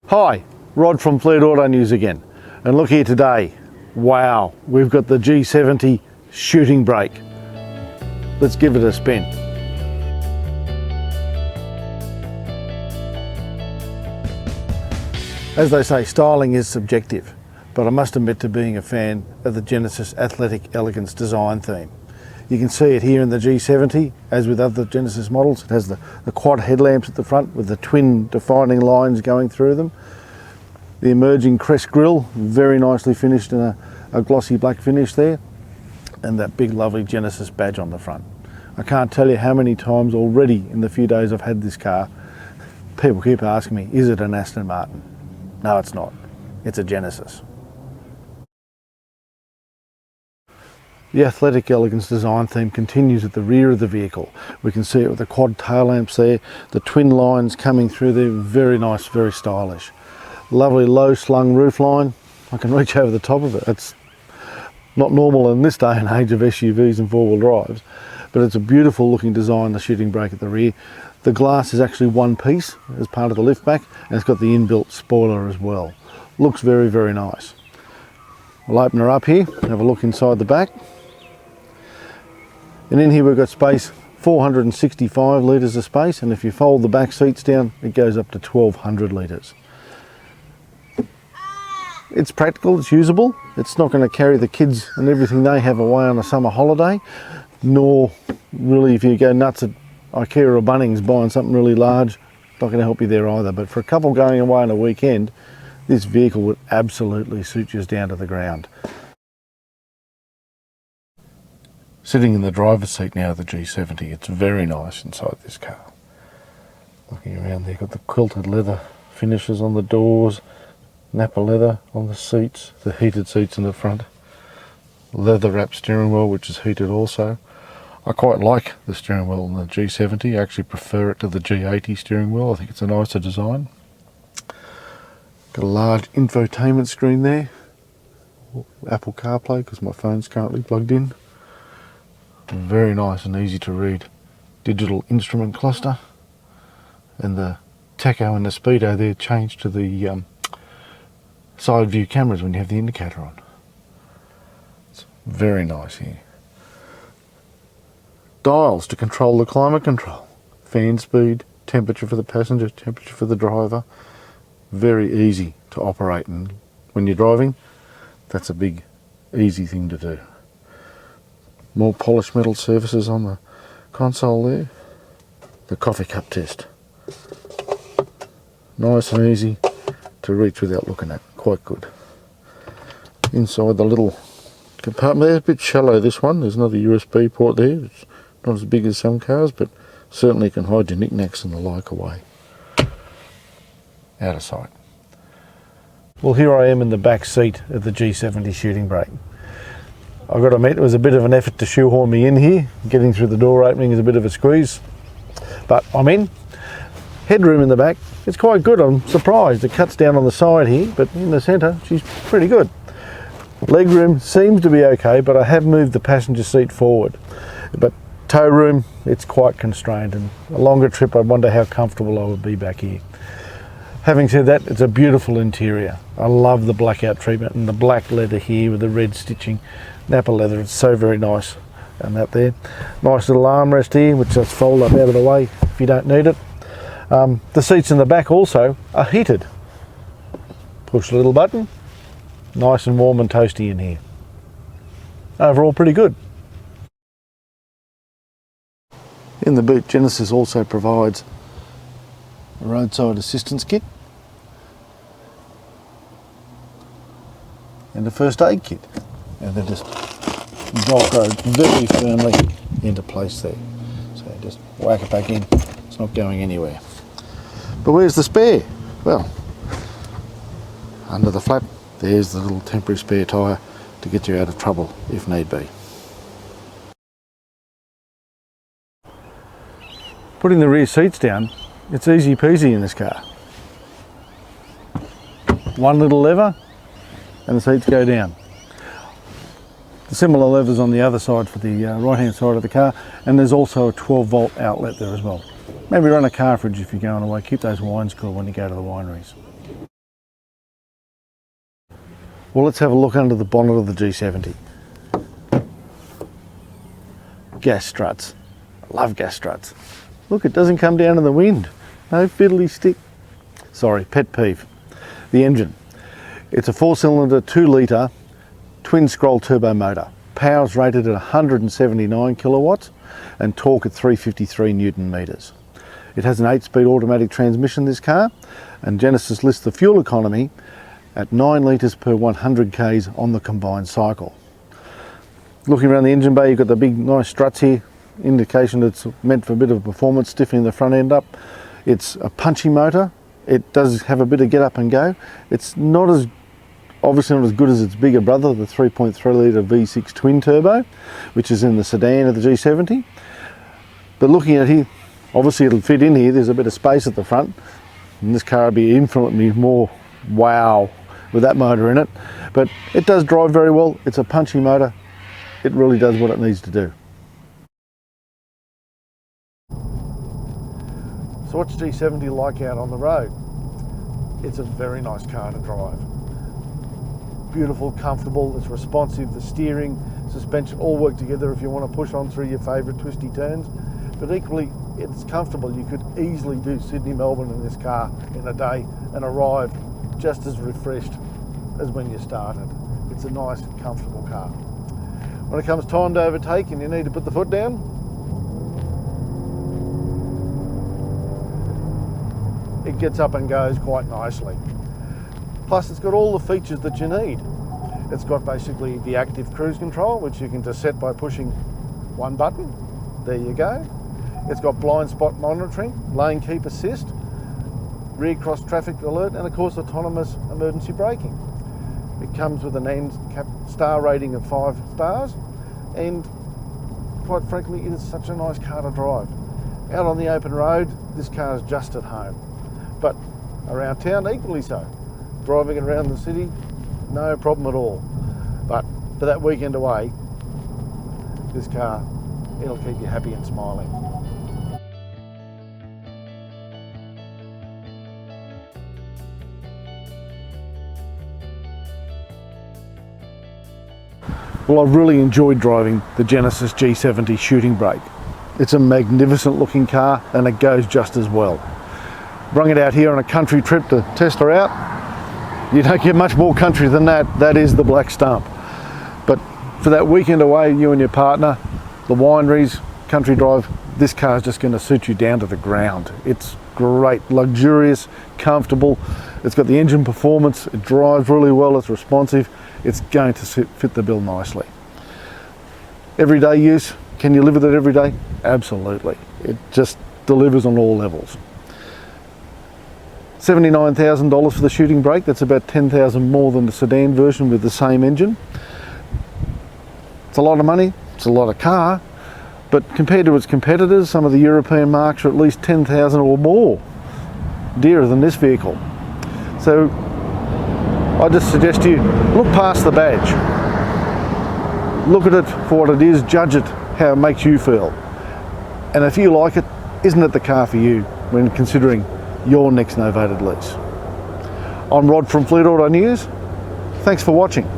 Hi, Rod from Fleet Auto News again, and look here today. Wow, we've got the G70 Shooting Brake. Let's give it a spin. As they say, styling is subjective, but I must admit to being a fan of the Genesis Athletic Elegance design theme. You can see it here in the G70, as with other Genesis models. It has the quad headlamps at the front with the twin defining lines going through them. The emerging crest grille, very nicely finished in a glossy black finish there. And that big lovely Genesis badge on the front. I can't tell you how many times already in the few days I've had this car, people keep asking me, is it an Aston Martin? No, it's not. It's a Genesis. The Athletic Elegance design theme continues at the rear of the vehicle. We can see it with the quad tail lamps there, the twin lines coming through there, very nice, very stylish. Lovely low slung roof line. I can reach over the top of it. It's not normal in this day and age of SUVs and four-wheel drives, but it's a beautiful looking design, the shooting brake at the rear. The glass is actually one piece as part of the lift back, and it's got the inbuilt spoiler as well. Looks very, very nice. We'll open her up here, have a look inside the back. And in here we've got space, 465 litres of space, and if you fold the back seats down, it goes up to 1200 litres. It's practical, it's usable. It's not going to carry the kids and everything they have away on a summer holiday, nor really if you go nuts at IKEA or Bunnings buying something really large, not going to help you there either. But for a couple going away on a weekend, this vehicle would absolutely suit you down to the ground. Sitting in the driver's seat now of the G70, it's very nice inside this car. Looking around there, got the quilted leather finishes on the doors, Nappa leather on the seats, the heated seats in the front, leather wrapped steering wheel which is heated also. I quite like the steering wheel on the G70, I actually prefer it to the G80 steering wheel, I think it's a nicer design. Got a large infotainment screen there, Apple CarPlay because my phone's currently plugged in. Very nice and easy to read digital instrument cluster, and the tacho and the speedo there change to the side view cameras when you have the indicator on. It's very nice here. Dials to control the climate control, fan speed, temperature for the passenger, temperature for the driver. Very easy to operate, and when you're driving, that's a big easy thing to do. More polished metal surfaces on the console there. The coffee cup test. Nice and easy to reach without looking at. Quite good. Inside the little compartment there, a bit shallow this one. There's another USB port there. It's not as big as some cars, but certainly can hide your knickknacks and the like away. Out of sight. Well, here I am in the back seat of the G70 Shooting Brake. I've got to admit, it was a bit of an effort to shoehorn me in here. Getting through the door opening is a bit of a squeeze, but I'm in. Headroom in the back, it's quite good. I'm surprised. It cuts down on the side here, but in the centre, she's pretty good. Legroom seems to be okay, but I have moved the passenger seat forward. But tow room, it's quite constrained, and a longer trip, I'd wonder how comfortable I would be back here. Having said that, it's a beautiful interior. I love the blackout treatment and the black leather here with the red stitching. Nappa leather, it's so very nice. And that there. Nice little armrest here, which just fold up out of the way if you don't need it. The seats in the back also are heated. Push the little button, nice and warm and toasty in here. Overall pretty good. In the boot, Genesis also provides a roadside assistance kit and a first aid kit, and they're just velcroed very firmly into place there, so just whack it back in, it's not going anywhere. But where's the spare? Well, under the flap there's the little temporary spare tyre to get you out of trouble if need be. Putting the rear seats down, it's easy peasy in this car. One little lever and the seats go down. The similar levers on the other side for the right hand side of the car, and there's also a 12-volt outlet there as well. Maybe run a car fridge if you're going away, keep those wines cool when you go to the wineries. Well, let's have a look under the bonnet of the G70. Gas struts. I love gas struts. Look, it doesn't come down in the wind. No fiddly stick. Sorry, pet peeve. The engine. It's a 4-cylinder, 2-litre, twin-scroll turbo motor. Power's rated at 179 kilowatts and torque at 353 Newton meters. It has an 8-speed automatic transmission, this car, and Genesis lists the fuel economy at 9 litres per 100 k's on the combined cycle. Looking around the engine bay, you've got the big nice struts here, indication it's meant for a bit of performance, stiffening the front end up. It's a punchy motor. It does have a bit of get up and go. It's not as, obviously not as good as its bigger brother, the 3.3 litre V6 twin turbo, which is in the sedan of the G70. But looking at here, obviously it'll fit in here. There's a bit of space at the front, and this car will be infinitely more wow with that motor in it. But it does drive very well. It's a punchy motor. It really does what it needs to do. So what's G70 like out on the road? It's a very nice car to drive. Beautiful, comfortable, it's responsive. The steering, suspension all work together if you want to push on through your favourite twisty turns. But equally, it's comfortable. You could easily do Sydney-Melbourne in this car in a day and arrive just as refreshed as when you started. It's a nice, comfortable car. When it comes time to overtake and you need to put the foot down, it gets up and goes quite nicely. Plus it's got all the features that you need. It's got basically the active cruise control, which you can just set by pushing one button. There you go. It's got blind spot monitoring, lane keep assist, rear cross traffic alert, and of course autonomous emergency braking. It comes with an NCAP star rating of 5 stars, and quite frankly, it is such a nice car to drive. Out on the open road, this car is just at home. But around town, equally so. Driving it around the city, no problem at all. But for that weekend away, this car, it'll keep you happy and smiling. Well, I've really enjoyed driving the Genesis G70 Shooting Brake. It's a magnificent looking car and it goes just as well. Brung it out here on a country trip to test her out. You don't get much more country than that. That is the Black Stump. But for that weekend away, you and your partner, the wineries, country drive, this car is just going to suit you down to the ground. It's great, luxurious, comfortable. It's got the engine performance. It drives really well. It's responsive. It's going to fit the bill nicely. Everyday use, can you live with it every day? Absolutely. It just delivers on all levels. $79,000 for the Shooting Brake. That's about $10,000 more than the sedan version with the same engine. It's a lot of money. It's a lot of car. But compared to its competitors, some of the European marques are at least $10,000 or more dearer than this vehicle. So I just suggest you look past the badge. Look at it for what it is, judge it how it makes you feel. And if you like it, isn't it the car for you when considering your next novated lease? I'm Rod from Fleet Auto News. Thanks for watching.